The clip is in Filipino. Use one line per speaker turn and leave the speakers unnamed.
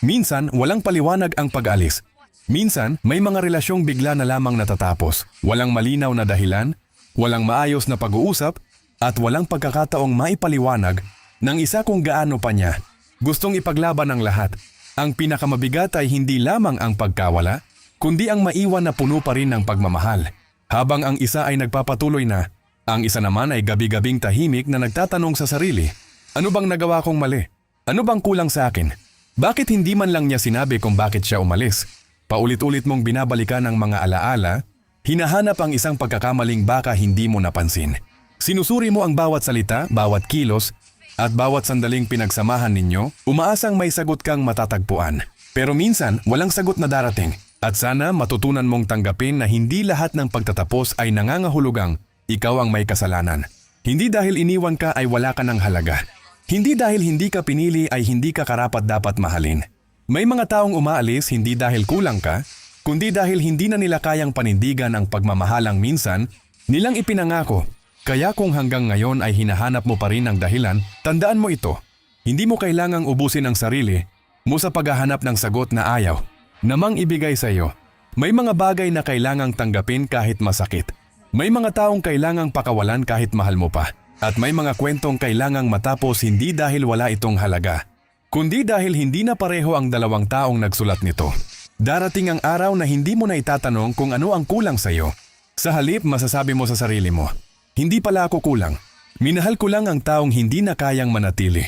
Minsan, walang paliwanag ang pag-alis. Minsan, may mga relasyong bigla na lamang natatapos. Walang malinaw na dahilan, walang maayos na pag-uusap, at walang pagkakataong maipaliwanag ng isa kung gaano pa niya gustong ipaglaban ang lahat. Ang pinakamabigat ay hindi lamang ang pagkawala, kundi ang maiwan na puno pa rin ng pagmamahal. Habang ang isa ay nagpapatuloy na, ang isa naman ay gabi-gabing tahimik na nagtatanong sa sarili, ano bang nagawa kong mali? Ano bang kulang sa akin? Bakit hindi man lang niya sinabi kung bakit siya umalis? Paulit-ulit mong binabalikan ang mga alaala, hinahanap ang isang pagkakamaling baka hindi mo napansin. Sinusuri mo ang bawat salita, bawat kilos, at bawat sandaling pinagsamahan ninyo, umaasang may sagot kang matatagpuan. Pero minsan, walang sagot na darating. At sana matutunan mong tanggapin na hindi lahat ng pagtatapos ay nangangahulugang ikaw ang may kasalanan. Hindi dahil iniwan ka ay wala ka ng halaga. Hindi dahil hindi ka pinili ay hindi ka karapat-dapat mahalin. May mga taong umaalis hindi dahil kulang ka, kundi dahil hindi na nila kayang panindigan ang pagmamahalang minsan nilang ipinangako. Kaya kung hanggang ngayon ay hinahanap mo pa rin ang dahilan, tandaan mo ito. Hindi mo kailangang ubusin ang sarili mo sa paghahanap ng sagot na ayaw namang ibigay sa iyo. May mga bagay na kailangang tanggapin kahit masakit. May mga taong kailangang pakawalan kahit mahal mo pa. At may mga kwentong kailangang matapos hindi dahil wala itong halaga, kundi dahil hindi na pareho ang dalawang taong nagsulat nito. Darating ang araw na hindi mo na itatanong kung ano ang kulang sa iyo. Sa halip, masasabi mo sa sarili mo, hindi pala ako kulang. Minahal ko lang ang taong hindi na kayang manatili.